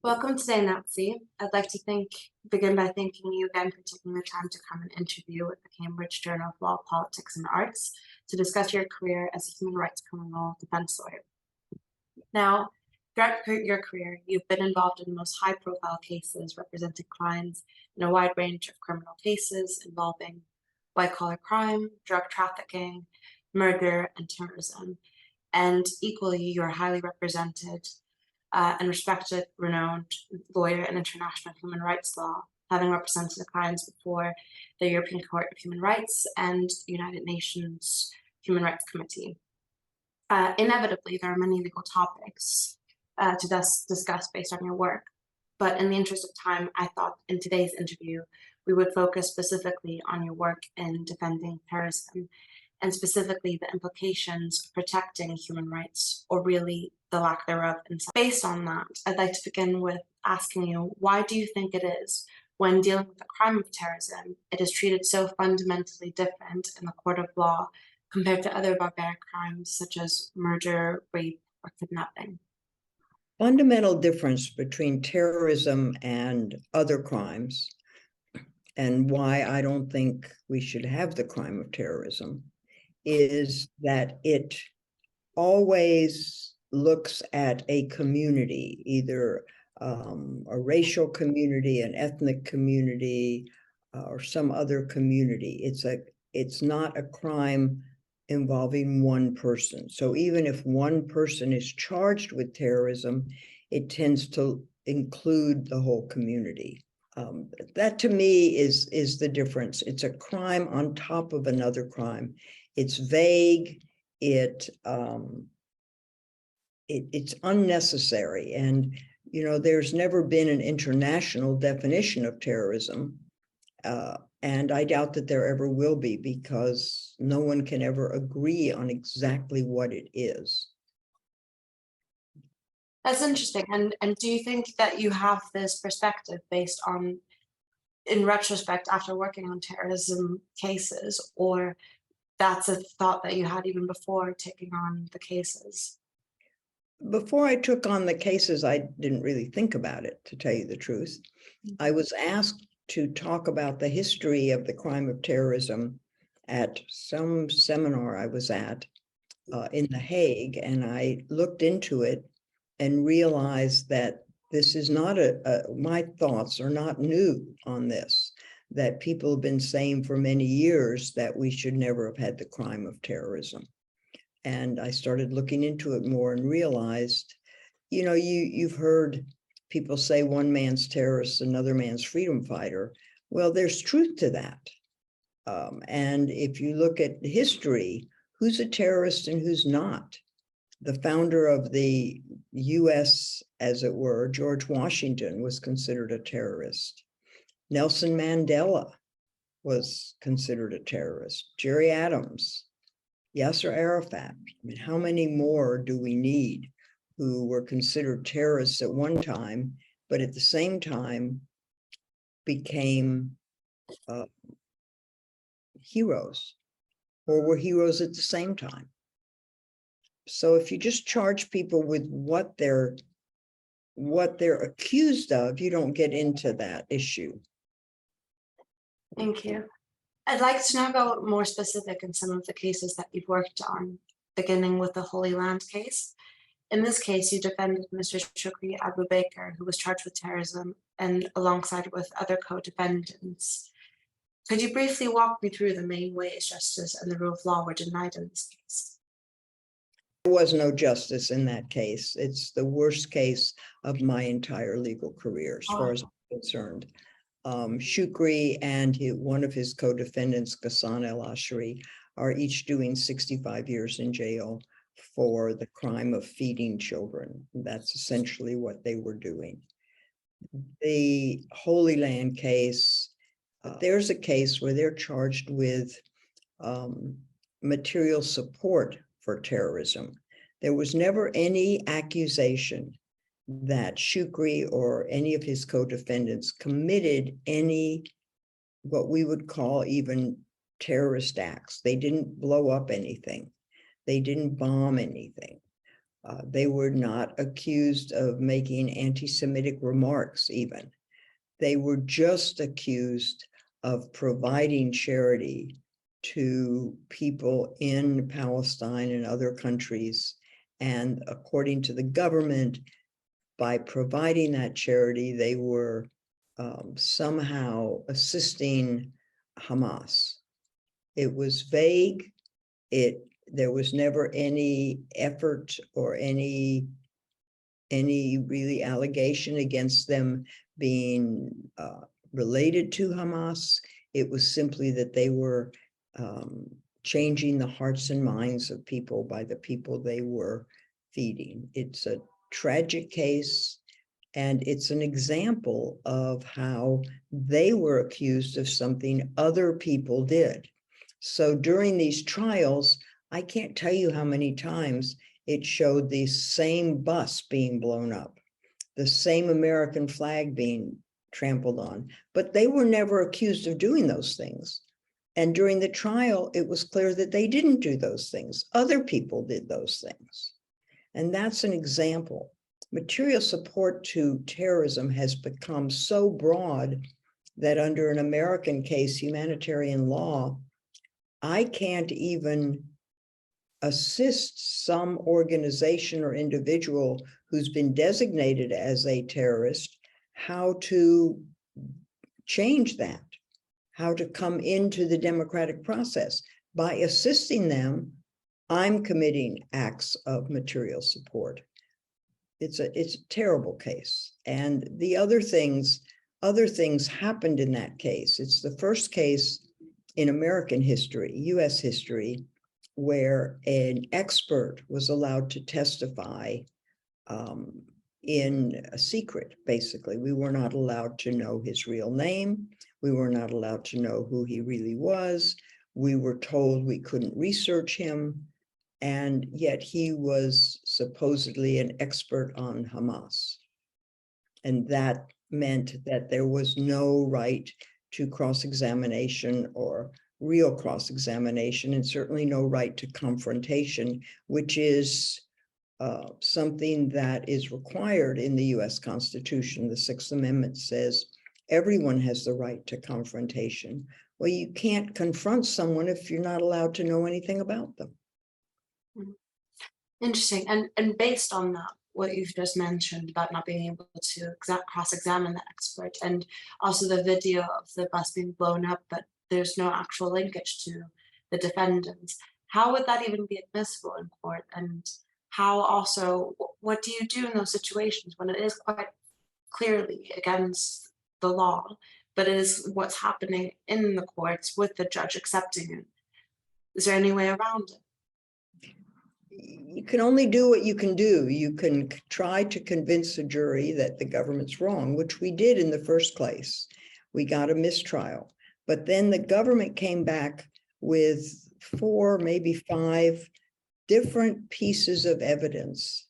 Welcome today, Nancy. I'd like to begin by thanking you again for taking the time to come and interview with the Cambridge Journal of Law, Politics, and Arts to discuss your career as a human rights criminal defense lawyer. Now, throughout your career, you've been involved in the most high-profile cases representing clients in a wide range of criminal cases involving white-collar crime, drug trafficking, murder, and terrorism. And equally, you're highly represented and respected, renowned lawyer in international human rights law, having represented clients before the European Court of Human Rights and United Nations Human Rights Committee. Inevitably, there are many legal topics to discuss based on your work, but in the interest of time, I thought in today's interview, we would focus specifically on your work in defending terrorism, and specifically the implications of protecting human rights, or really the lack thereof. And based on that, I'd like to begin with asking you, why do you think it is, when dealing with the crime of terrorism, it is treated so fundamentally different in the court of law compared to other barbaric crimes such as murder, rape, or kidnapping? Fundamental difference between terrorism and other crimes, and why I don't think we should have the crime of terrorism, is that it always looks at a community, either a racial community, an ethnic community, or some other community. It's not a crime involving one person. So even if one person is charged with terrorism, it tends to include the whole community. That to me is the difference. It's a crime on top of another crime. It's vague. It's unnecessary, and there's never been an international definition of terrorism, and I doubt that there ever will be, because no one can ever agree on exactly what it is. That's interesting. And do you think that you have this perspective based on, in retrospect, after working on terrorism cases, or that's a thought that you had even before taking on the cases? Before I took on the cases, I didn't really think about it, to tell you the truth. I was asked to talk about the history of the crime of terrorism at some seminar I was at in The Hague, and I looked into it and realized that this is not my thoughts are not new on this, that people have been saying for many years that we should never have had the crime of terrorism. And I started looking into it more and realized, you've heard people say one man's terrorist, another man's freedom fighter. Well, there's truth to that. And if you look at history, who's a terrorist and who's not? The founder of the US, as it were, George Washington, was considered a terrorist. Nelson Mandela was considered a terrorist. Jerry Adams, Yasser Arafat. I mean, how many more do we need who were considered terrorists at one time, but at the same time became heroes, or were heroes at the same time? So if you just charge people with what they're accused of, you don't get into that issue. Thank you. I'd like to now go more specific in some of the cases that you've worked on, beginning with the Holy Land case. In this case, you defended Mr. Shukri Abu Bakr, who was charged with terrorism, and alongside with other co-defendants. Could you briefly walk me through the main ways justice and the rule of law were denied in this case? There was no justice in that case. It's the worst case of my entire legal career, as far as I'm concerned. Shukri and one of his co-defendants, Ghassan el-Ashri, are each doing 65 years in jail for the crime of feeding children. That's essentially what they were doing. The Holy Land case, there's a case where they're charged with material support for terrorism. There was never any accusation that Shukri or any of his co-defendants committed any, what we would call even terrorist acts. They didn't blow up anything. They didn't bomb anything. They were not accused of making anti-Semitic remarks even. They were just accused of providing charity to people in Palestine and other countries. And according to the government, by providing that charity, they were somehow assisting Hamas. It was vague. There was never any effort or any really allegation against them being related to Hamas. It was simply that they were changing the hearts and minds of people by the people they were feeding. It's a tragic case, and it's an example of how they were accused of something other people did. So during these trials, I can't tell you how many times it showed the same bus being blown up, the same American flag being trampled on, but they were never accused of doing those things. And during the trial, it was clear that they didn't do those things. Other people did those things. And that's an example. Material support to terrorism has become so broad that under an American case, humanitarian law, I can't even assist some organization or individual who's been designated as a terrorist, how to change that, how to come into the democratic process. By assisting them, I'm committing acts of material support. It's a terrible case. And the other things happened in that case. It's the first case in American history, US history, where an expert was allowed to testify in a secret, basically. We were not allowed to know his real name. We were not allowed to know who he really was. We were told we couldn't research him. And yet he was supposedly an expert on Hamas. And that meant that there was no right to cross-examination or real cross-examination, and certainly no right to confrontation, which is something that is required in the US Constitution. The Sixth Amendment says everyone has the right to confrontation. Well, you can't confront someone if you're not allowed to know anything about them. Interesting. And based on that, what you've just mentioned about not being able to cross-examine the expert, and also the video of the bus being blown up, but there's no actual linkage to the defendants, how would that even be admissible in court? And how also, what do you do in those situations when it is quite clearly against the law, but it is what's happening in the courts with the judge accepting it? Is there any way around it? You can only do what you can do. You can try to convince a jury that the government's wrong, which we did in the first place. We got a mistrial, but then the government came back with 4, maybe 5 different pieces of evidence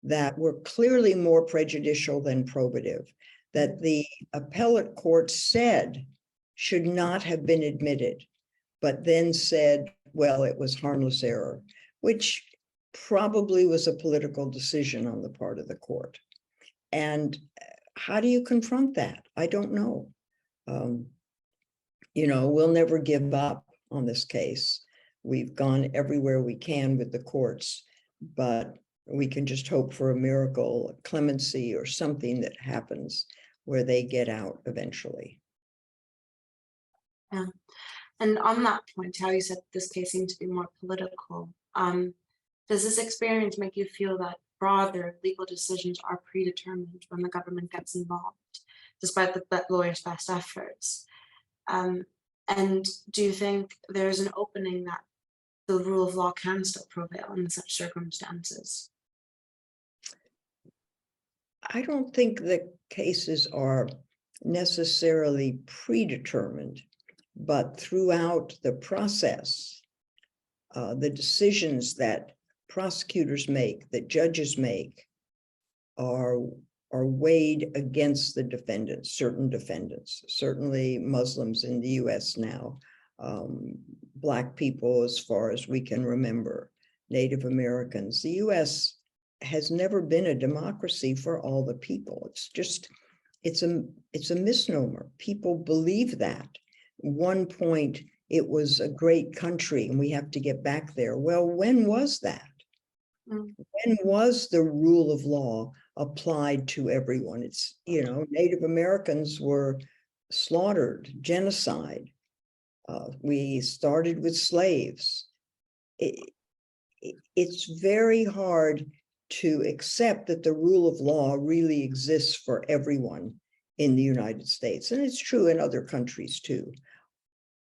that were clearly more prejudicial than probative, that the appellate court said should not have been admitted, but then said, well, it was harmless error, which probably was a political decision on the part of the court. And how do you confront that? I don't know. We'll never give up on this case. We've gone everywhere we can with the courts, but we can just hope for a miracle, clemency, or something that happens where they get out eventually. Yeah. And on that point, how you said this case seemed to be more political, does this experience make you feel that broader legal decisions are predetermined when the government gets involved, despite the lawyer's best efforts? And do you think there's an opening that the rule of law can still prevail in such circumstances? I don't think the cases are necessarily predetermined, but throughout the process, the decisions that prosecutors make, that judges make, are weighed against the defendants, certain defendants, certainly Muslims in the US now, Black people as far as we can remember, Native Americans. The US has never been a democracy for all the people. It's just, it's a misnomer. People believe that. One point, it was a great country and we have to get back there. Well, when was that? When was the rule of law applied to everyone? It's, Native Americans were slaughtered, genocide. We started with slaves. It's very hard to accept that the rule of law really exists for everyone in the United States. And it's true in other countries too.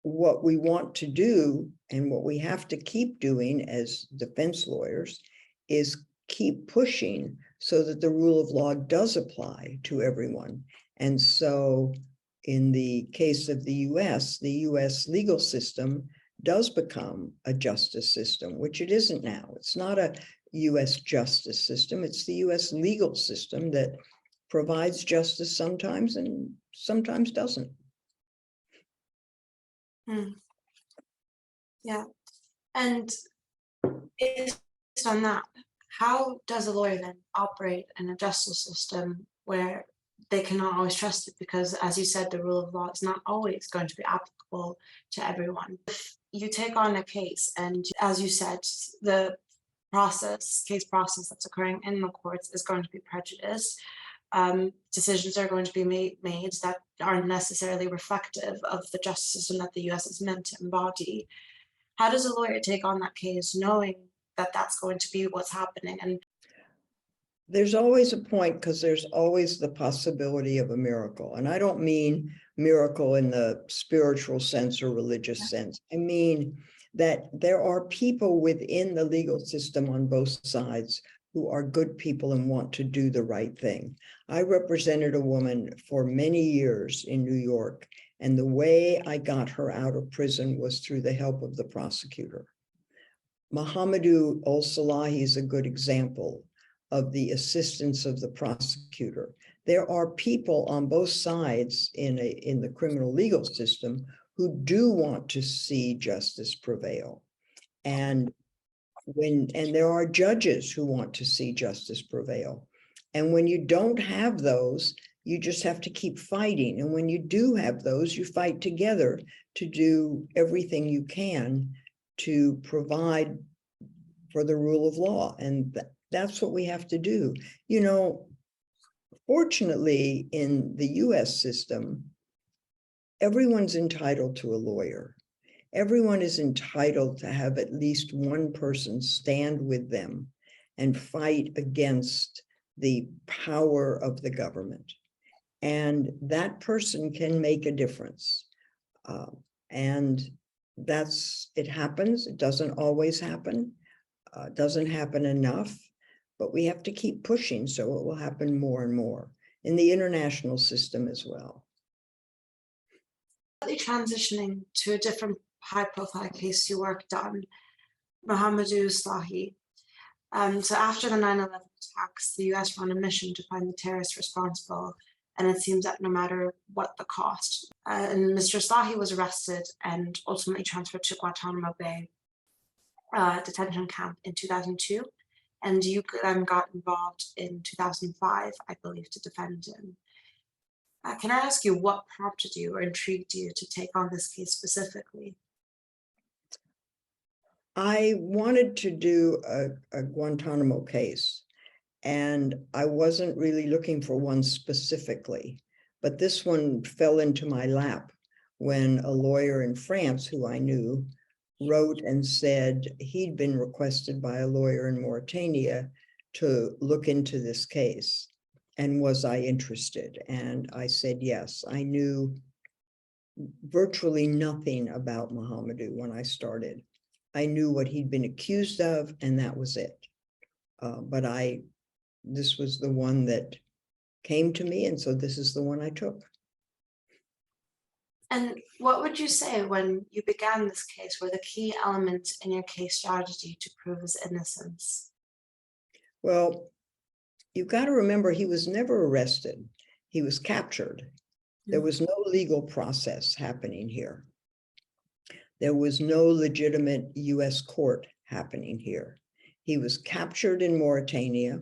What we want to do and what we have to keep doing as defense lawyers is keep pushing so that the rule of law does apply to everyone. And so in the case of the US legal system does become a justice system, which it isn't now. It's not a US justice system. It's the US legal system that provides justice sometimes and sometimes doesn't. Yeah. And based on that, how does a lawyer then operate in a justice system where they cannot always trust it? Because as you said, the rule of law is not always going to be applicable to everyone. If you take on a case and, as you said, the case process that's occurring in the courts is going to be prejudiced, decisions are going to be made that aren't necessarily reflective of the justice system that the US is meant to embody. How does a lawyer take on that case knowing that that's going to be what's happening? And there's always a point, because there's always the possibility of a miracle. And I don't mean miracle in the spiritual sense or religious sense. I mean that there are people within the legal system on both sides who are good people and want to do the right thing. I represented a woman for many years in New York, and the way I got her out of prison was through the help of the prosecutor. Mohamedou Ould Slahi is a good example of the assistance of the prosecutor. There are people on both sides in the criminal legal system who do want to see justice prevail. And there are judges who want to see justice prevail. And when you don't have those, you just have to keep fighting. And when you do have those, you fight together to do everything you can to provide for the rule of law. And that's what we have to do. Fortunately, in the US system, everyone's entitled to a lawyer. Everyone is entitled to have at least one person stand with them and fight against the power of the government. And that person can make a difference. And it happens. It doesn't always happen. Doesn't happen enough, but we have to keep pushing so it will happen more and more in the international system as well. Transitioning to a different high-profile case you worked on, Mohamedou Slahi. So after the 9/11 attacks, the US ran a mission to find the terrorists responsible, and it seems that no matter what the cost. And Mr. Slahi was arrested and ultimately transferred to Guantanamo Bay detention camp in 2002, and you then got involved in 2005, I believe, to defend him. Can I ask you what prompted you or intrigued you to take on this case specifically? I wanted to do a Guantanamo case, and I wasn't really looking for one specifically, but this one fell into my lap when a lawyer in France who I knew wrote and said he'd been requested by a lawyer in Mauritania to look into this case. And was I interested? And I said yes. I knew virtually nothing about Mohamedou when I started. I knew what he'd been accused of, and that was it. But this was the one that came to me, and so this is the one I took. And what would you say when you began this case were the key elements in your case strategy to prove his innocence? Well, you've got to remember he was never arrested. He was captured. There was no legal process happening here. There was no legitimate US court happening here. He was captured in Mauritania.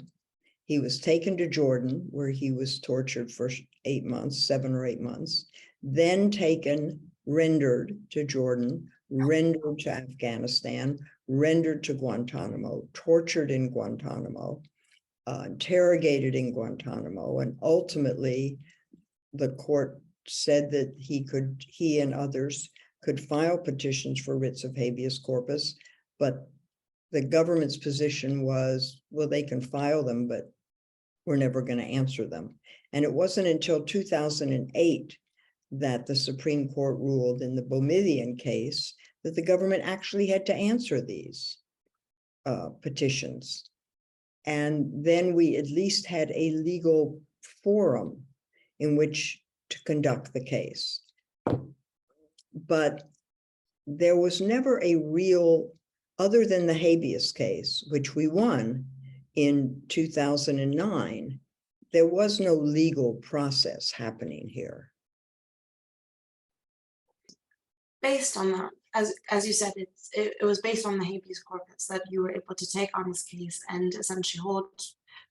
He was taken to Jordan, where he was tortured for 8 months, 7 or 8 months, then taken, rendered to Jordan, rendered to Afghanistan, rendered to Guantanamo, tortured in Guantanamo, interrogated in Guantanamo, and ultimately the court said that he and others could file petitions for writs of habeas corpus, but the government's position was, well, they can file them, but we're never going to answer them. And it wasn't until 2008 that the Supreme Court ruled in the Boumediene case that the government actually had to answer these petitions. And then we at least had a legal forum in which to conduct the case. But there was never a real, other than the habeas case, which we won in 2009, there was no legal process happening here. Based on that, as you said, it was based on the habeas corpus that you were able to take on this case and essentially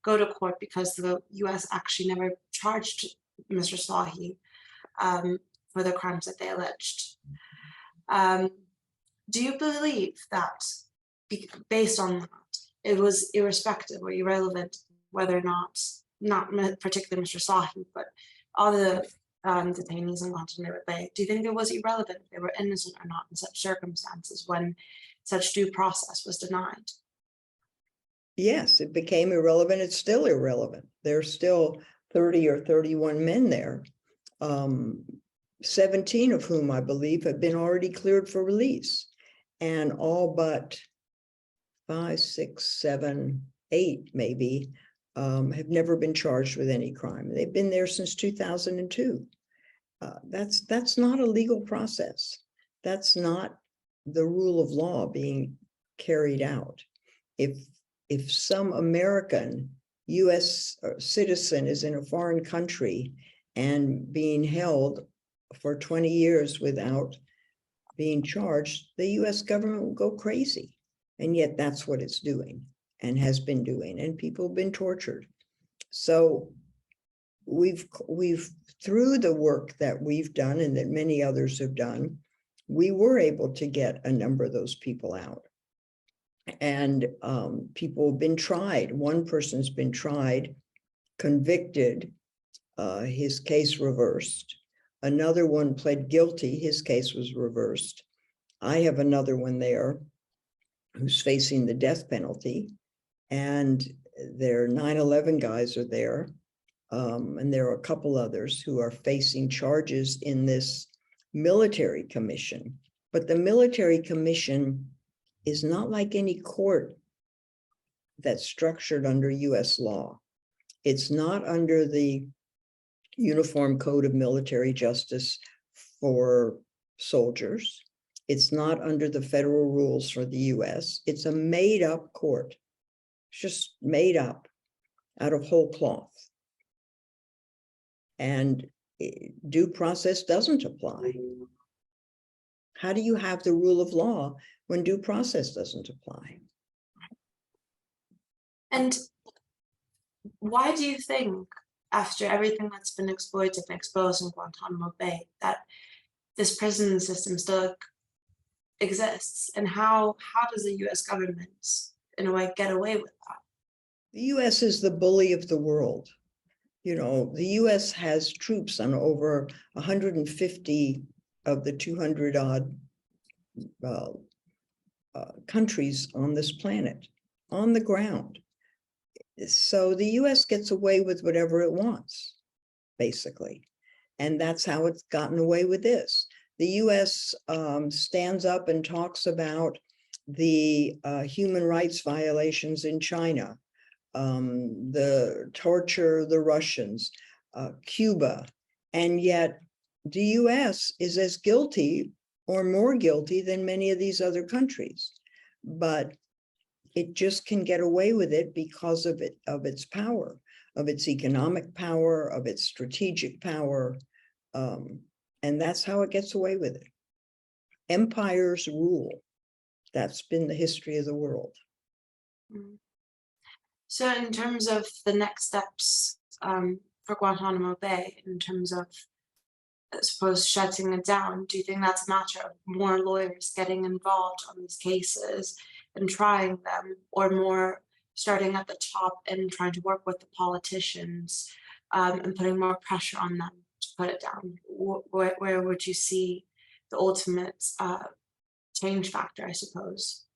go to court, because the U.S. actually never charged Mr. Slahi for the crimes that they alleged. Do you believe that, based on that, it was irrespective or irrelevant whether or not particularly Mr. Slahi, but all the detainees in Guantanamo Bay, do you think it was irrelevant if they were innocent or not in such circumstances when such due process was denied? Yes, it became irrelevant. It's still irrelevant. There's still 30 or 31 men there, 17 of whom I believe have been already cleared for release, and all but 5, 6, 7, 8 maybe have never been charged with any crime. They've been there since 2002. That's not a legal process. That's not the rule of law being carried out. If some American U.S. citizen is in a foreign country and being held for 20 years without being charged, the U.S. government will go crazy. And yet that's what it's doing and has been doing, and people have been tortured. So we've through the work that we've done and that many others have done, we were able to get a number of those people out. And people have been tried. One person's been tried, convicted, his case reversed. Another one pled guilty, his case was reversed. I have another one there who's facing the death penalty, and their 9/11 guys are there. And there are a couple others who are facing charges in this military commission. But the military commission is not like any court that's structured under US law. It's not under the Uniform Code of Military Justice for soldiers. It's not under the federal rules for the US. It's a made-up court. It's just made up out of whole cloth. And due process doesn't apply. How do you have the rule of law when due process doesn't apply? And why do you think, after everything that's been exploited and exposed in Guantanamo Bay, that this prison system still exists? And how does the US government, in a way, get away with that? The US is the bully of the world. You know, the US has troops on over 150 of the 200 odd countries on this planet, on the ground. So the US gets away with whatever it wants, basically. And that's how it's gotten away with this. The US stands up and talks about the human rights violations in China, the torture of the Russians, Cuba, and yet the US is as guilty or more guilty than many of these other countries. But it just can get away with it because of its power, of its economic power, of its strategic power. And that's how it gets away with it. Empires rule. That's been the history of the world. Mm. So in terms of the next steps for Guantanamo Bay, in terms of, I suppose, shutting it down, do you think that's a matter of more lawyers getting involved on these cases and trying them, or more starting at the top and trying to work with the politicians and putting more pressure on them to put it down? Where would you see the ultimate change factor, I suppose?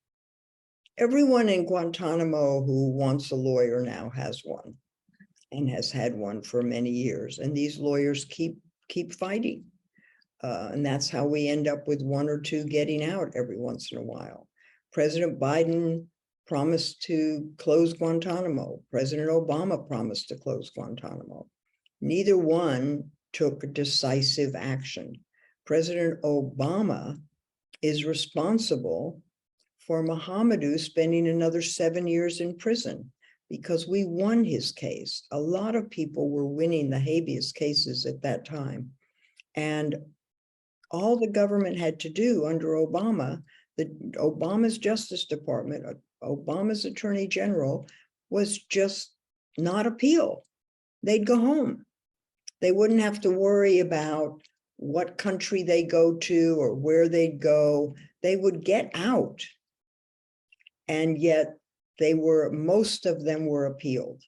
Everyone in Guantanamo who wants a lawyer now has one, and has had one for many years. And these lawyers keep fighting. And that's how we end up with one or two getting out every once in a while. President Biden promised to close Guantanamo. President Obama promised to close Guantanamo. Neither one took decisive action. President Obama is responsible for Mohamedou spending another 7 years in prison because we won his case. A lot of people were winning the habeas cases at that time. And all the government had to do under Obama, Obama's Justice Department, Obama's Attorney General, was just not appeal. They'd go home. They wouldn't have to worry about what country they go to or where they'd go. They would get out. And yet most of them were appealed.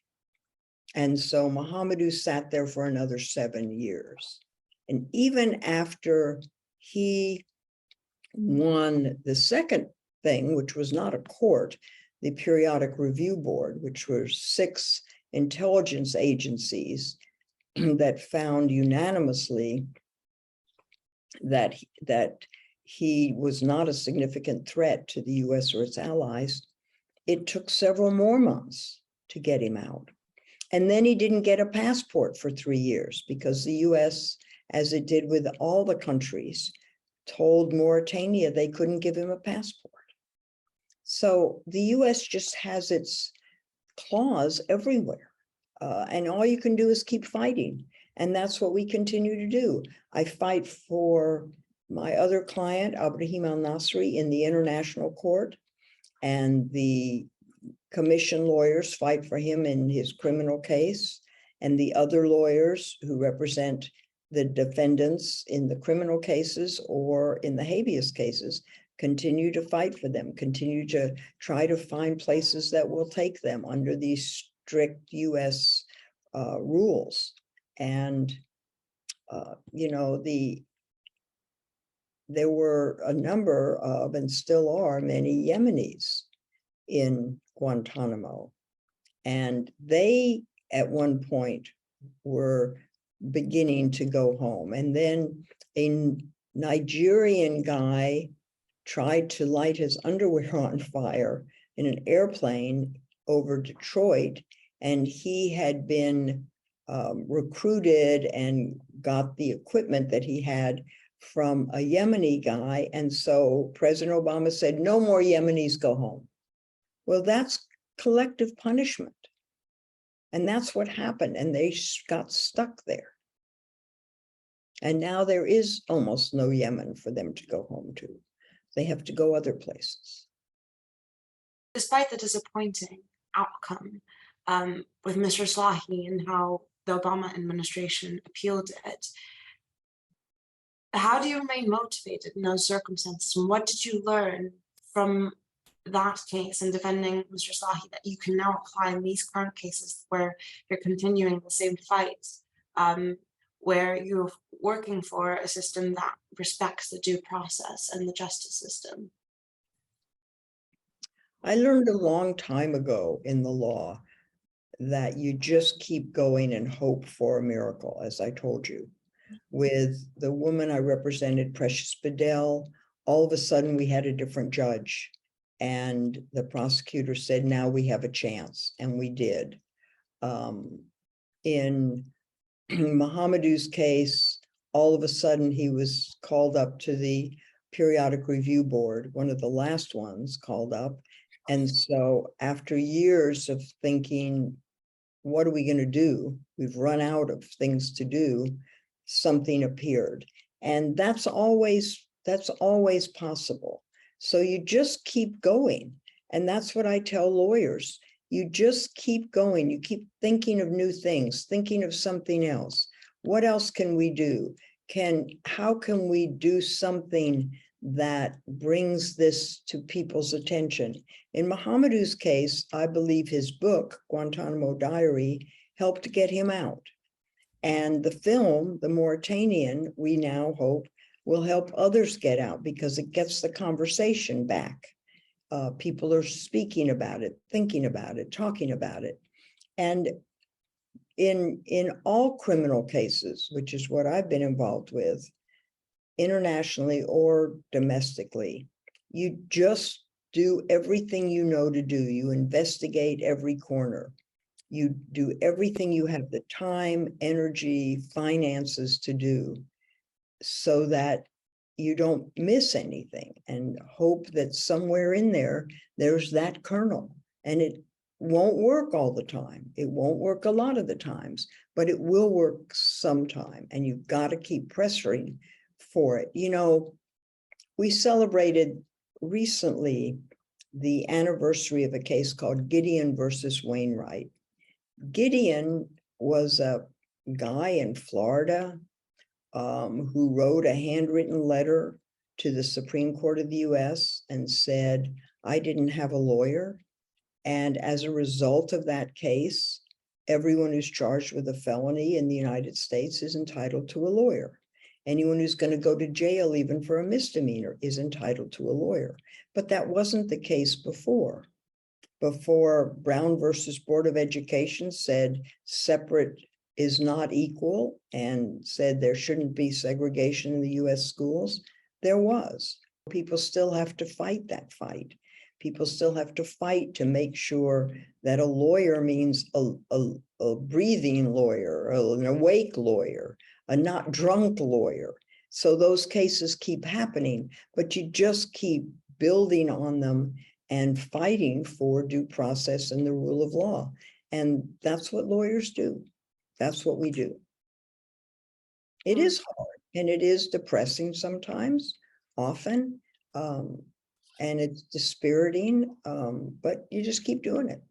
And so Mohamedou sat there for another 7 years. And even after he won the second thing, which was not a court, the Periodic Review Board, which were 6 intelligence agencies that found unanimously that he was not a significant threat to the US or its allies, it took several more months to get him out. And then he didn't get a passport for 3 years because the US, as it did with all the countries, told Mauritania they couldn't give him a passport. So the US just has its claws everywhere. And all you can do is keep fighting. And that's what we continue to do. I fight for my other client, Ibrahim al-Nasri, in the international court, and the commission lawyers fight for him in his criminal case, and the other lawyers who represent the defendants in the criminal cases or in the habeas cases continue to fight for them, continue to try to find places that will take them under these strict US rules. And, you know, there were a number of, and still are, many Yemenis in Guantanamo. And they, at one point, were beginning to go home. And then a Nigerian guy tried to light his underwear on fire in an airplane over Detroit. And he had been recruited and got the equipment that he had from a Yemeni guy. And so President Obama said, no more Yemenis, go home. Well, that's collective punishment. And that's what happened. And they got stuck there. And now there is almost no Yemen for them to go home to. They have to go other places. Despite the disappointing outcome with Mr. Slahi and how the Obama administration appealed it, how do you remain motivated in those circumstances? And what did you learn from that case and defending Mr. Slahi that you can now apply in these current cases where you're continuing the same fight, where you're working for a system that respects the due process and the justice system? I learned a long time ago in the law that you just keep going and hope for a miracle, as I told you. With the woman I represented, Precious Bedell, all of a sudden we had a different judge. And the prosecutor said, now we have a chance. And we did. In Mohamedou's case, all of a sudden he was called up to the Periodic Review Board, one of the last ones called up. And so after years of thinking, what are we going to do? We've run out of things to do. Something appeared. And that's always possible. So you just keep going. And that's what I tell lawyers. You just keep going. You keep thinking of new things, thinking of something else. What else can we do? How can we do something that brings this to people's attention? In Mohamedou's case, I believe his book, Guantanamo Diary, helped get him out. And the film, The Mauritanian, we now hope will help others get out because it gets the conversation back. People are speaking about it, thinking about it, talking about it. And in all criminal cases, which is what I've been involved with, internationally or domestically, you just do everything you know to do. You investigate every corner. You do everything you have the time, energy, finances to do so that you don't miss anything, and hope that somewhere in there, there's that kernel. And it won't work all the time. It won't work a lot of the times, but it will work sometime. And you've got to keep pressuring for it. You know, we celebrated recently the anniversary of a case called Gideon versus Wainwright. Gideon was a guy in Florida who wrote a handwritten letter to the Supreme Court of the US and said, I didn't have a lawyer. And as a result of that case, everyone who's charged with a felony in the United States is entitled to a lawyer. Anyone who's going to go to jail, even for a misdemeanor, is entitled to a lawyer. But that wasn't the case before. Before Brown versus Board of Education said separate is not equal and said there shouldn't be segregation in the US schools, there was. People still have to fight that fight. People still have to fight to make sure that a lawyer means a breathing lawyer, an awake lawyer, a not drunk lawyer. So those cases keep happening, but you just keep building on them and fighting for due process and the rule of law. And that's what lawyers do. That's what we do. It is hard and it is depressing sometimes, often, and it's dispiriting, but you just keep doing it.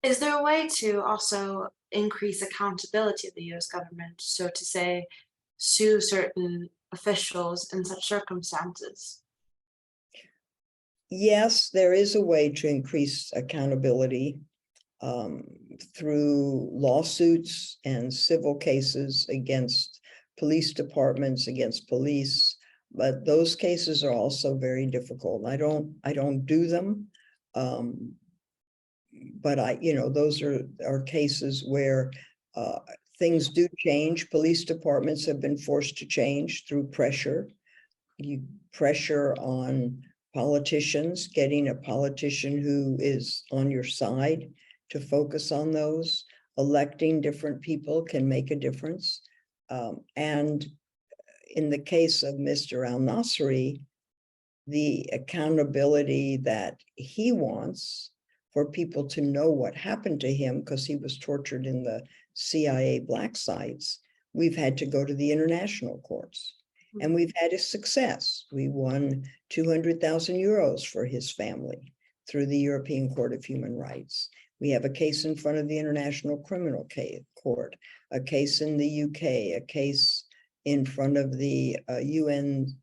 Is there a way to also increase accountability of the US government? So to say, sue certain officials in such circumstances? Yes, there is a way to increase accountability through lawsuits and civil cases against police departments, against police, but those cases are also very difficult. I don't do them, but those are cases where things do change. Police departments have been forced to change through pressure. You pressure on politicians, getting a politician who is on your side to focus on those. Electing different people can make a difference. And in the case of Mr. al-Nasri, the accountability that he wants for people to know what happened to him, because he was tortured in the CIA black sites, we've had to go to the international courts. And we've had a success. We won 200,000 euros for his family through the European Court of Human Rights. We have a case in front of the International Criminal Court, a case in the UK, a case in front of the UN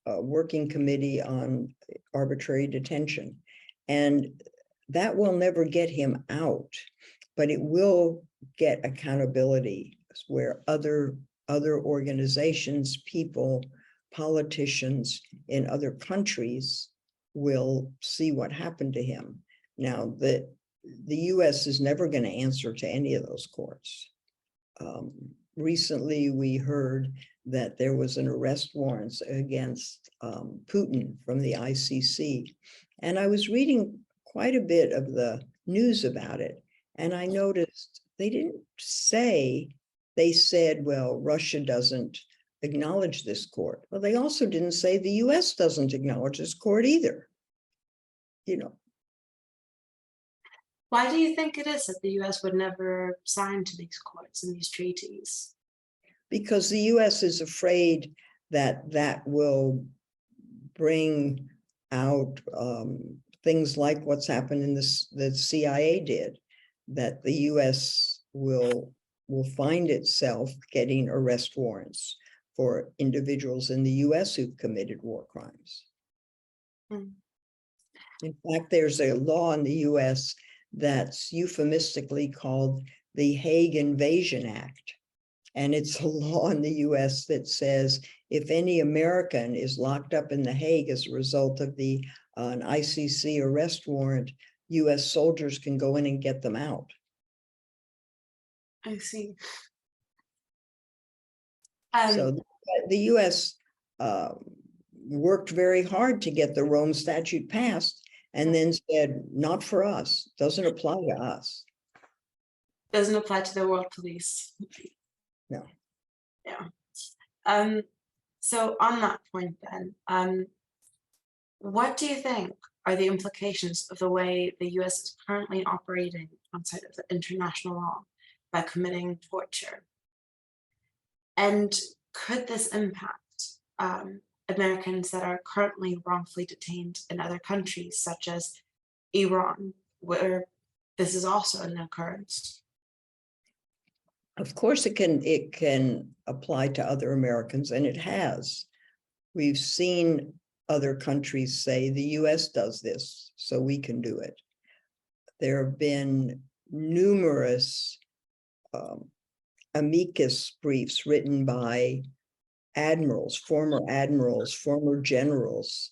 Working Committee on Arbitrary Detention. And that will never get him out, but it will get accountability where other organizations, people, politicians in other countries will see what happened to him. Now, the US is never going to answer to any of those courts. Recently, we heard that there was an arrest warrant against Putin from the ICC. And I was reading quite a bit of the news about it. And I noticed they didn't say, they said, well, Russia doesn't acknowledge this court. Well, they also didn't say the US doesn't acknowledge this court either. Why do you think it is that the US would never sign to these courts and these treaties? Because the US is afraid that that will bring out things like what's happened in the CIA did, that the US will find itself getting arrest warrants for individuals in the US who've committed war crimes. Mm. In fact, there's a law in the US that's euphemistically called the Hague Invasion Act. And it's a law in the US that says if any American is locked up in The Hague as a result of an ICC arrest warrant, US soldiers can go in and get them out. I see. So the US worked very hard to get the Rome Statute passed and then said, not for us, doesn't apply to us. Doesn't apply to the world police. No. Yeah. So on that point then, what do you think are the implications of the way the US is currently operating outside of the international law by committing torture? And could this impact Americans that are currently wrongfully detained in other countries, such as Iran, where this is also an occurrence? Of course, it can apply to other Americans, and it has. We've seen other countries say the US does this, so we can do it. There have been numerous amicus briefs written by admirals, former generals,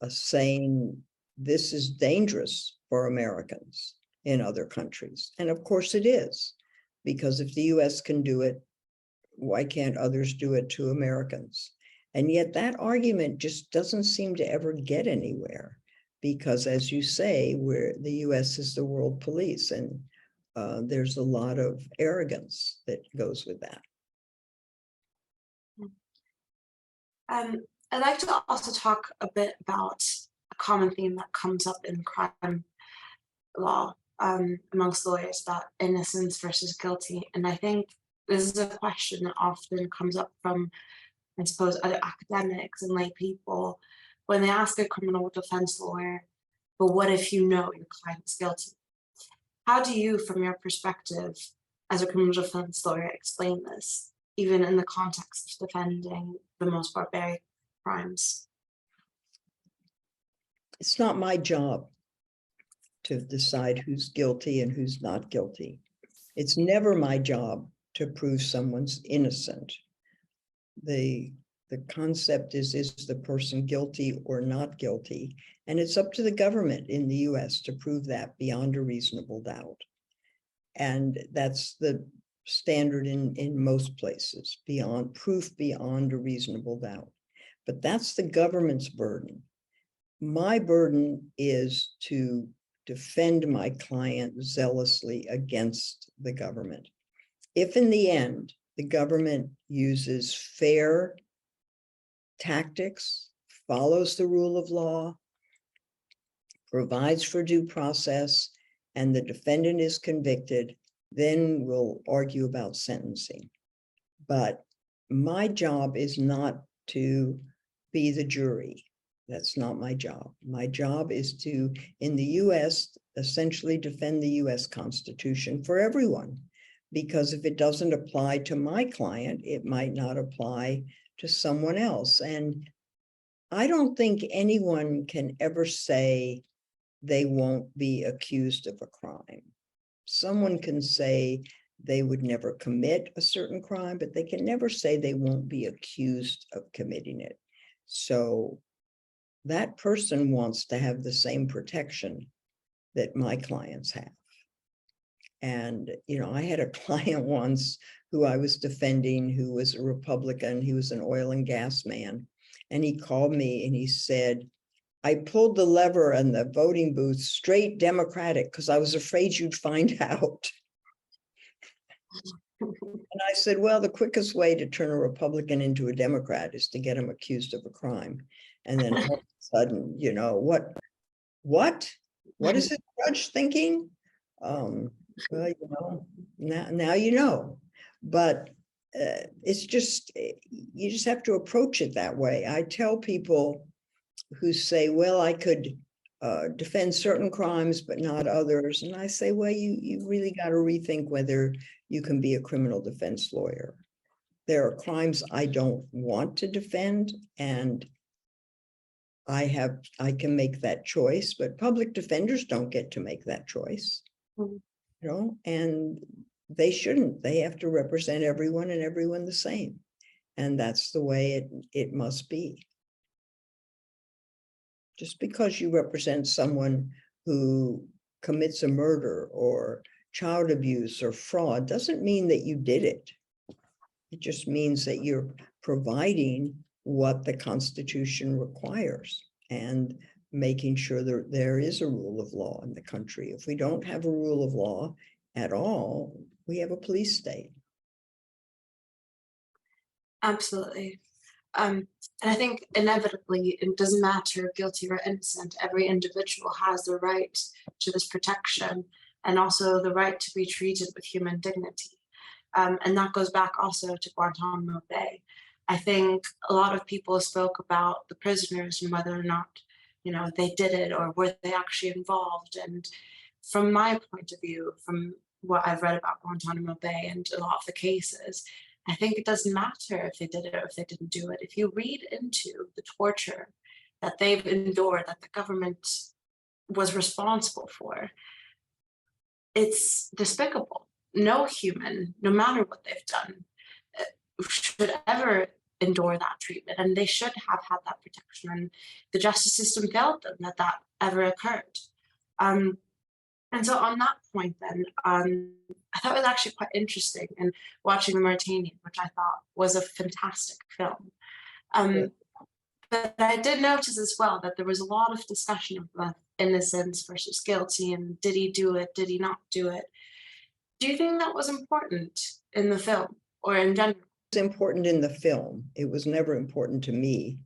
saying this is dangerous for Americans in other countries. And of course it is, because if the US can do it, why can't others do it to Americans? And yet that argument just doesn't seem to ever get anywhere, because as you say, the US is the world police, and there's a lot of arrogance that goes with that. I'd like to also talk a bit about a common theme that comes up in crime law amongst lawyers about innocence versus guilty. And I think this is a question that often comes up from, I suppose, other academics and lay people when they ask a criminal defense lawyer, but what if you know your client's guilty? How do you, from your perspective as a criminal defense lawyer, explain this, even in the context of defending the most barbaric crimes? It's not my job to decide who's guilty and who's not guilty. It's never my job to prove someone's innocent. The concept is the person guilty or not guilty? And it's up to the government in the US to prove that beyond a reasonable doubt. And that's the standard in most places, proof beyond a reasonable doubt. But that's the government's burden. My burden is to defend my client zealously against the government. If in the end, the government uses fair tactics, follows the rule of law, provides for due process, and the defendant is convicted, then we'll argue about sentencing. But my job is not to be the jury. That's not my job. My job is to, in the US, essentially defend the US Constitution for everyone. Because if it doesn't apply to my client, it might not apply to someone else. And I don't think anyone can ever say they won't be accused of a crime. Someone can say they would never commit a certain crime, but they can never say they won't be accused of committing it. So that person wants to have the same protection that my clients have. And, I had a client once who I was defending, who was a Republican. He was an oil and gas man. And he called me and he said, I pulled the lever in the voting booth straight Democratic because I was afraid you'd find out. And I said, well, the quickest way to turn a Republican into a Democrat is to get him accused of a crime. And then all of a sudden, what is this judge thinking? Well, now you know. But it's just, you just have to approach it that way. I tell people who say, well, I could defend certain crimes, but not others. And I say, well, you really got to rethink whether you can be a criminal defense lawyer. There are crimes I don't want to defend, and I can make that choice, but public defenders don't get to make that choice, Mhm. you know, and they shouldn't. They have to represent everyone and everyone the same. And that's the way it must be. Just because you represent someone who commits a murder or child abuse or fraud doesn't mean that you did it. It just means that you're providing what the Constitution requires and making sure that there is a rule of law in the country. If we don't have a rule of law at all, we have a police state. Absolutely. And I think inevitably, it doesn't matter guilty or innocent, every individual has the right to this protection and also the right to be treated with human dignity. And that goes back also to Guantanamo Bay. I think a lot of people spoke about the prisoners and whether or not, they did it or were they actually involved. And from my point of view, from what I've read about Guantanamo Bay and a lot of the cases, I think it doesn't matter if they did it or if they didn't do it. If you read into the torture that they've endured, that the government was responsible for, it's despicable. No human, no matter what they've done, should ever endure that treatment, and they should have had that protection. And the justice system failed them that ever occurred. And so on that point, then, I thought it was actually quite interesting in watching the Mauritanian, which I thought was a fantastic film. But I did notice as well that there was a lot of discussion of innocence versus guilty, and did he do it, did he not do it? Do you think that was important in the film or in general? It was important in the film. It was never important to me.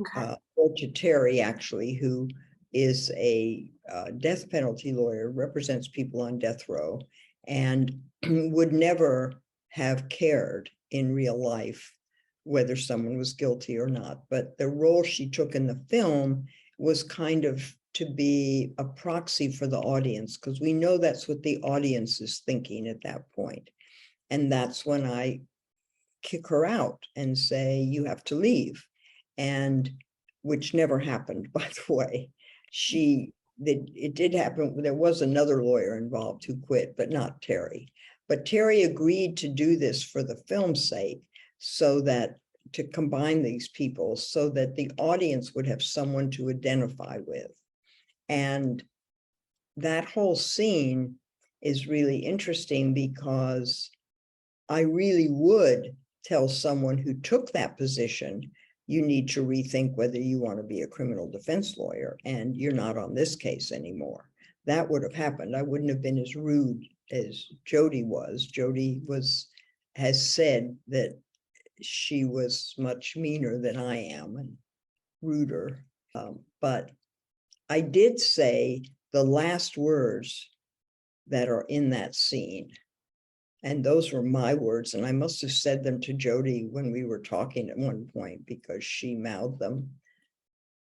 Okay. Or to Terry, actually, who is a death penalty lawyer, represents people on death row, and would never have cared in real life whether someone was guilty or not. But the role she took in the film was kind of to be a proxy for the audience, because we know that's what the audience is thinking at that point. And that's when I kick her out and say, you have to leave. And which never happened, by the way. It did happen. There was another lawyer involved who quit, but not Terry. But Terry agreed to do this for the film's sake, so that to combine these people so that the audience would have someone to identify with. And that whole scene is really interesting because I really would tell someone who took that position, you need to rethink whether you want to be a criminal defense lawyer, and you're not on this case anymore. That would have happened. I wouldn't have been as rude as Jodie was. Jodie has said that she was much meaner than I am and ruder. But I did say the last words that are in that scene. And those were my words, and I must have said them to Jodie when we were talking at one point, because she mouthed them.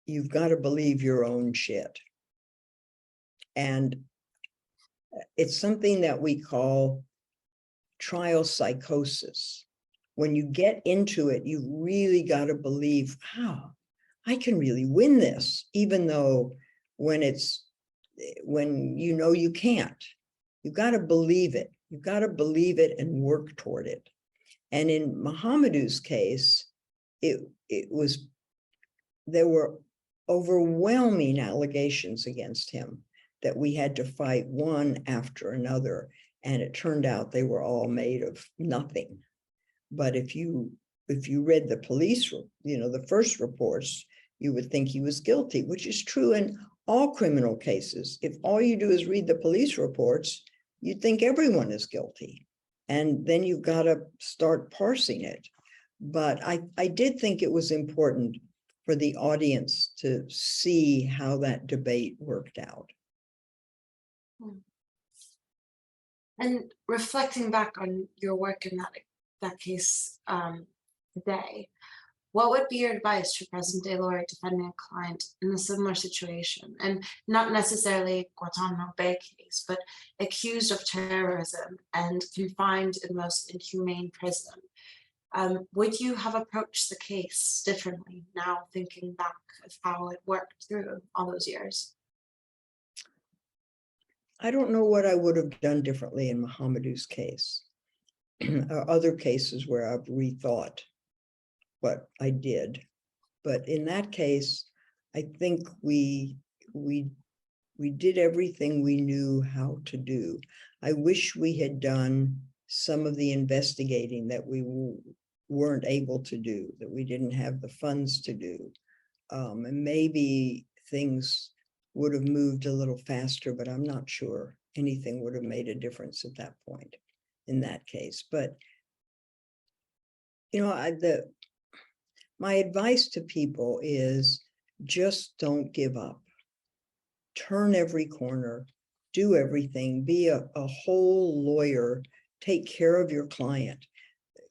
You've got to believe your own shit. And it's something that we call trial psychosis. When you get into it, you really got to believe, wow, I can really win this, even though when you can't. You've got to believe it. You've got to believe it and work toward it. And in Mohamedou's case, there were overwhelming allegations against him that we had to fight one after another. And it turned out they were all made of nothing. But if you read the police, the first reports, you would think he was guilty, which is true in all criminal cases. If all you do is read the police reports, you'd think everyone is guilty. And then you've got to start parsing it. But I did think it was important for the audience to see how that debate worked out. And reflecting back on your work in that case today, What would be your advice to a present-day lawyer defending a client in a similar situation, and not necessarily Guantanamo Bay case, but accused of terrorism and confined in the most inhumane prison? Would you have approached the case differently now, thinking back of how it worked through all those years? I don't know what I would have done differently in Mohamedou's case. Or other cases where I've rethought what I did. But in that case, I think we did everything we knew how to do. I wish we had done some of the investigating that we weren't able to do, that we didn't have the funds to do. And maybe things would have moved a little faster, but I'm not sure anything would have made a difference at that point in that case. But, you know, my advice to people is just don't give up. Turn every corner, do everything, be a whole lawyer, take care of your client.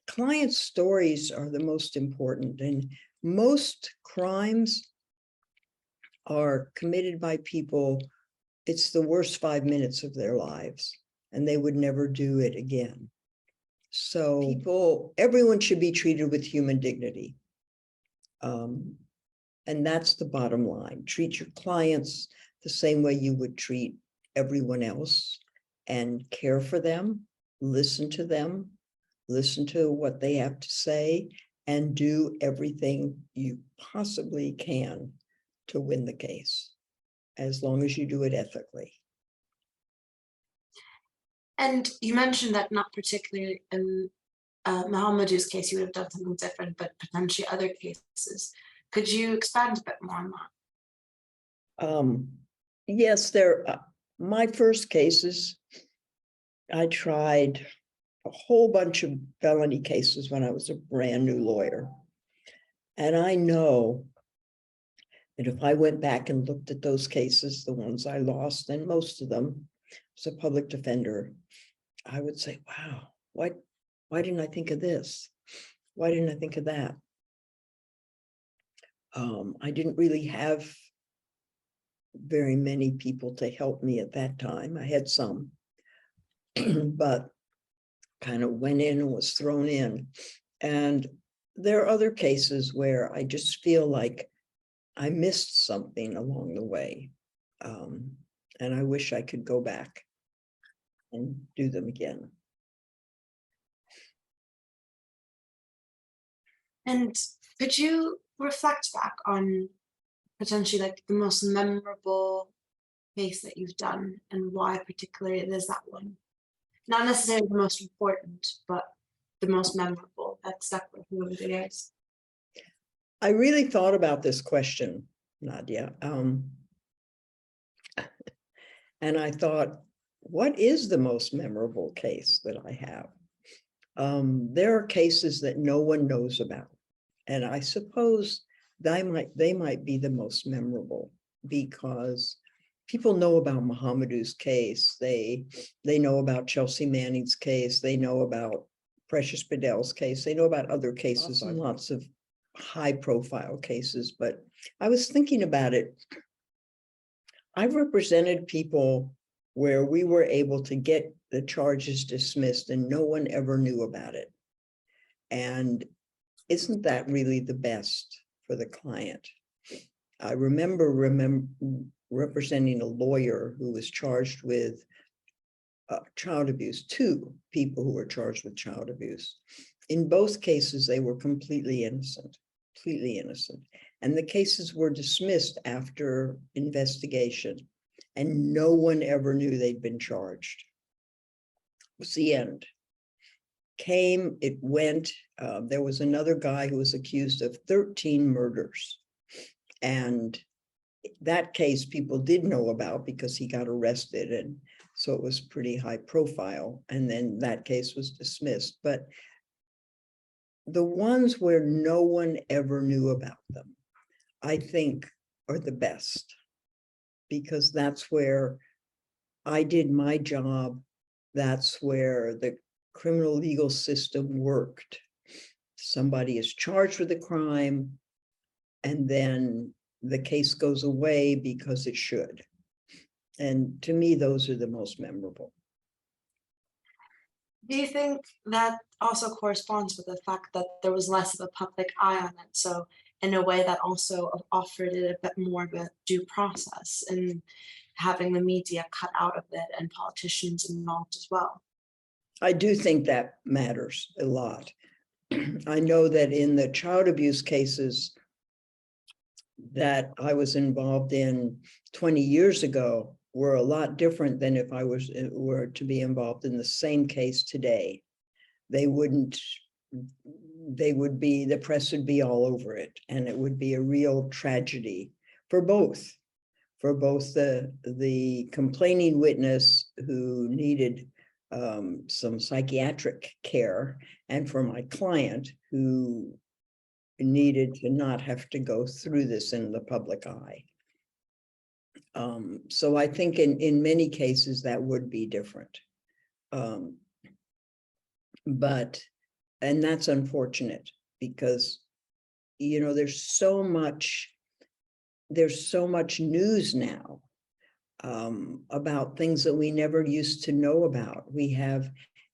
Client stories are the most important, and most crimes are committed by people. It's the worst 5 minutes of their lives, and they would never do it again. So everyone should be treated with human dignity. And that's the bottom line. Treat your clients the same way you would treat everyone else, and care for them, listen to what they have to say, and do everything you possibly can to win the case, as long as you do it ethically. And you mentioned that not particularly in Mohamedou's case, you would have done something different, but potentially other cases. Could you expand a bit more on that? Yes, my first cases, I tried a whole bunch of felony cases when I was a brand new lawyer. And I know that if I went back and looked at those cases, the ones I lost, and most of them as a public defender, I would say, wow, why didn't I think of this? Why didn't I think of that? I didn't really have very many people to help me at that time. I had some, but kind of went in and was thrown in. And there are other cases where I just feel like I missed something along the way. And I wish I could go back and do them again. And could you reflect back on potentially like the most memorable case that you've done, and why particularly it is that one? Not necessarily the most important, but the most memorable that stuck with you over the years. I really thought about this question, Nadia. And I thought, what is the most memorable case that I have? There are cases that no one knows about. And I suppose they might be the most memorable, because people know about Mohamedou's case. They know about Chelsea Manning's case. They know about Precious Bedell's case. They know about other cases, lots of high profile cases. But I was thinking about it. I've represented people where we were able to get the charges dismissed and no one ever knew about it. And isn't that really the best for the client? I remember representing a lawyer who was charged with child abuse, two people who were charged with child abuse. In both cases, they were completely innocent. And the cases were dismissed after investigation, and no one ever knew they'd been charged. It was the end. It went. There was another guy who was accused of 13 murders. And that case people did know about because he got arrested. And so it was pretty high profile. And then that case was dismissed. But the ones where no one ever knew about them, I think, are the best, because that's where I did my job. That's where the criminal legal system worked. somebody is charged with a crime, and then the case goes away because it should. And to me, those are the most memorable. Do you think that also corresponds with the fact that there was less of a public eye on it? So in a way that also offered it a bit more of a due process and having the media cut out of it and politicians involved as well. I do think that matters a lot. I know that in the child abuse cases that I was involved in 20 years ago were a lot different than if I were to be involved in the same case today. The press would be all over it, and it would be a real tragedy for both the complaining witness who needed some psychiatric care, and for my client who needed to not have to go through this in the public eye. So I think in many cases that would be different. And that's unfortunate because, you know, there's so much news now about things that we never used to know about. We have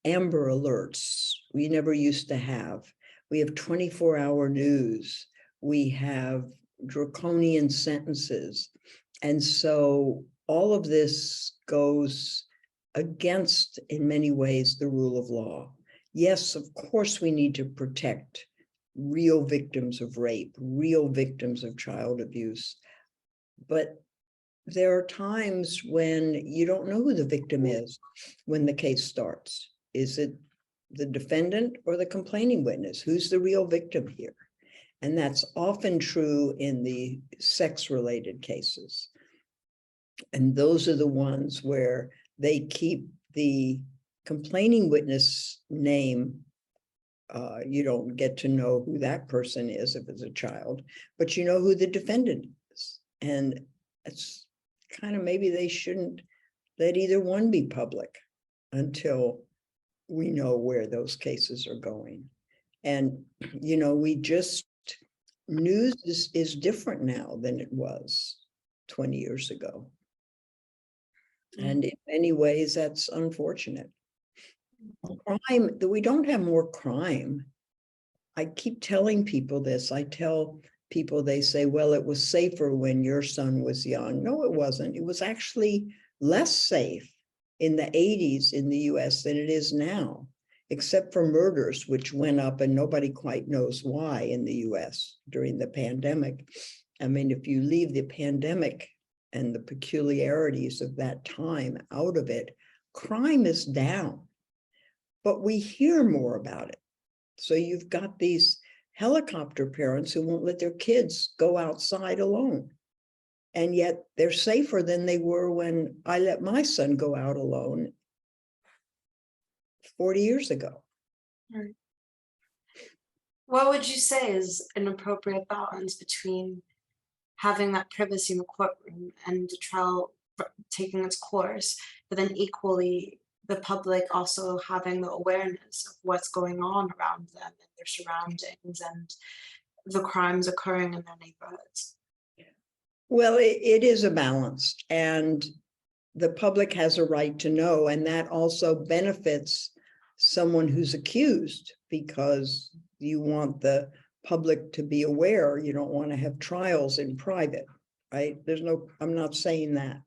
Amber Alerts we never used to have. We have 24-hour news. We have draconian sentences. And so all of this goes against, in many ways, the rule of law. Yes, of course, we need to protect real victims of rape, real victims of child abuse. But there are times when you don't know who the victim is when the case starts. Is it the defendant or the complaining witness? Who's the real victim here? And that's often true in the sex-related cases. And those are the ones where they keep the complaining witness name. You don't get to know who that person is if it's a child, but you know who the defendant is. And it's kind of, maybe they shouldn't let either one be public until we know where those cases are going. And, you know, news is different now than it was 20 years ago. And in many ways, that's unfortunate. Crime, that we don't have more crime. I keep telling people this. I tell people, they say, well, it was safer when your son was young. No, it wasn't. It was actually less safe in the 80s in the US than it is now, except for murders, which went up and nobody quite knows why in the US during the pandemic. I mean, if you leave the pandemic and the peculiarities of that time out of it, crime is down, but we hear more about it. So you've got these helicopter parents who won't let their kids go outside alone. And yet they're safer than they were when I let my son go out alone 40 years ago. Right. What would you say is an appropriate balance between having that privacy in the courtroom and the trial taking its course, but then equally the public also having the awareness of what's going on around them and their surroundings and the crimes occurring in their neighborhoods? Well, it is a balance, and the public has a right to know, and that also benefits someone who's accused because you want the public to be aware. You don't want to have trials in private, right? I'm not saying that.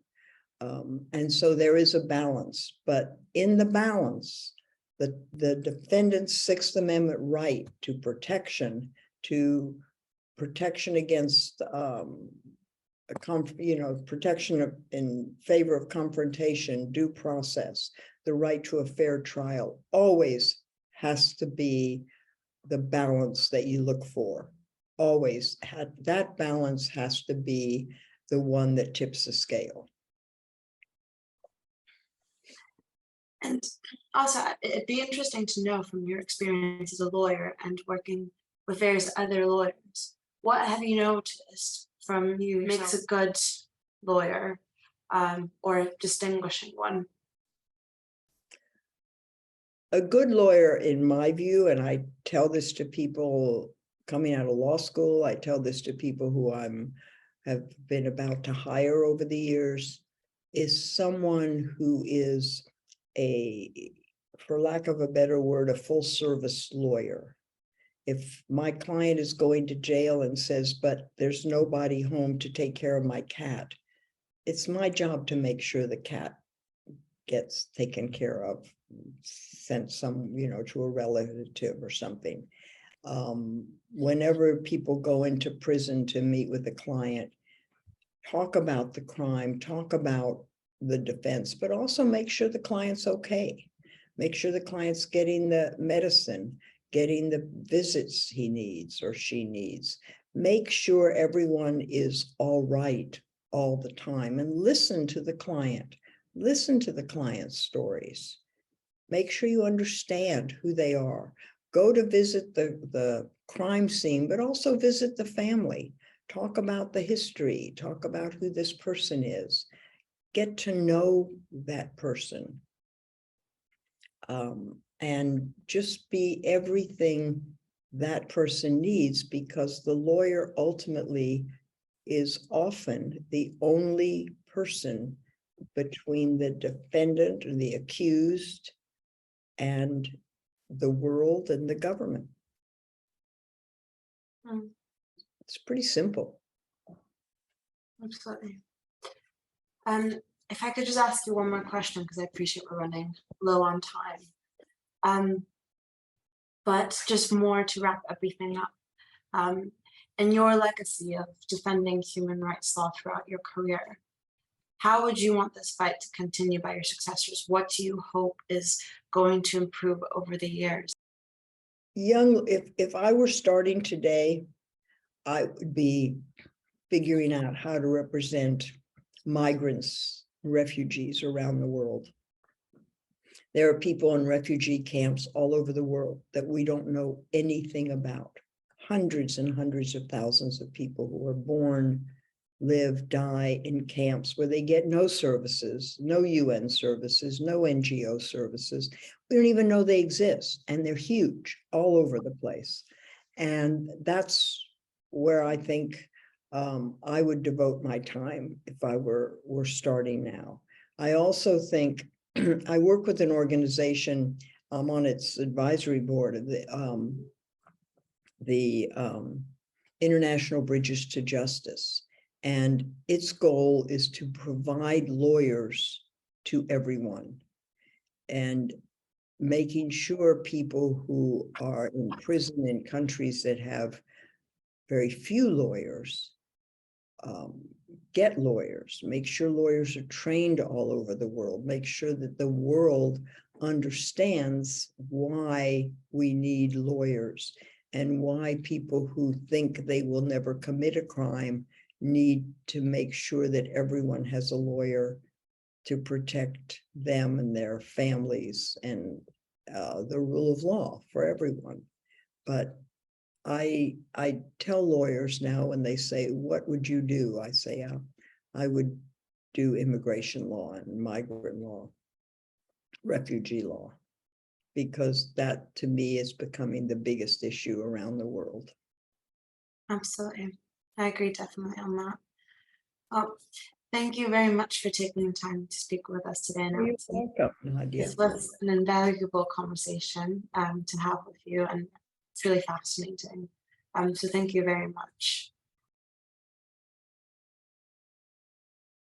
And so there is a balance, but in the balance, the defendant's Sixth Amendment right to protection against protection in favor of confrontation, due process, the right to a fair trial always has to be the balance that you look for. Always, that balance has to be the one that tips the scale. And also, it'd be interesting to know from your experience as a lawyer and working with various other lawyers, what have you noticed from you makes a good lawyer or a distinguishing one? a good lawyer, in my view, and I tell this to people coming out of law school, I tell this to people who have been about to hire over the years, is someone who is for lack of a better word, a full service lawyer. If my client is going to jail and says, but there's nobody home to take care of my cat, it's my job to make sure the cat gets taken care of, sent some, to a relative or something. Whenever people go into prison to meet with a client, talk about the crime, talk about the defense, but also make sure the client's okay. Make sure the client's getting the medicine, getting the visits he needs or she needs. Make sure everyone is all right all the time, and listen to the client. Listen to the client's stories. Make sure you understand who they are. Go to visit the crime scene, but also visit the family. Talk about the history. Talk about who this person is. Get to know that person. And just be everything that person needs, because the lawyer ultimately is often the only person between the defendant or the accused and the world and the government. It's pretty simple. Absolutely. If I could just ask you one more question, because I appreciate we're running low on time. But just more to wrap everything up. In your legacy of defending human rights law throughout your career, how would you want this fight to continue by your successors? What do you hope is going to improve over the years? If I were starting today, I would be figuring out how to represent migrants, refugees around the world. There are people in refugee camps all over the world that we don't know anything about. Hundreds and hundreds of thousands of people who are born, live, die in camps where they get no services, no UN services, no NGO services. We don't even know they exist, and they're huge all over the place. And that's where I think I would devote my time if I were starting now. I also think I work with an organization. I'm on its advisory board of the International Bridges to Justice. And its goal is to provide lawyers to everyone, and making sure people who are in prison in countries that have very few lawyers get lawyers, make sure lawyers are trained all over the world, make sure that the world understands why we need lawyers and why people who think they will never commit a crime need to make sure that everyone has a lawyer to protect them and their families and the rule of law for everyone. But I tell lawyers now when they say, what would you do? I say, I would do immigration law and migrant law, refugee law, because that to me is becoming the biggest issue around the world. Absolutely. I agree definitely on that. Well, thank you very much for taking the time to speak with us today. You're welcome, Nadia. This was an invaluable conversation to have with you, and it's really fascinating. So thank you very much.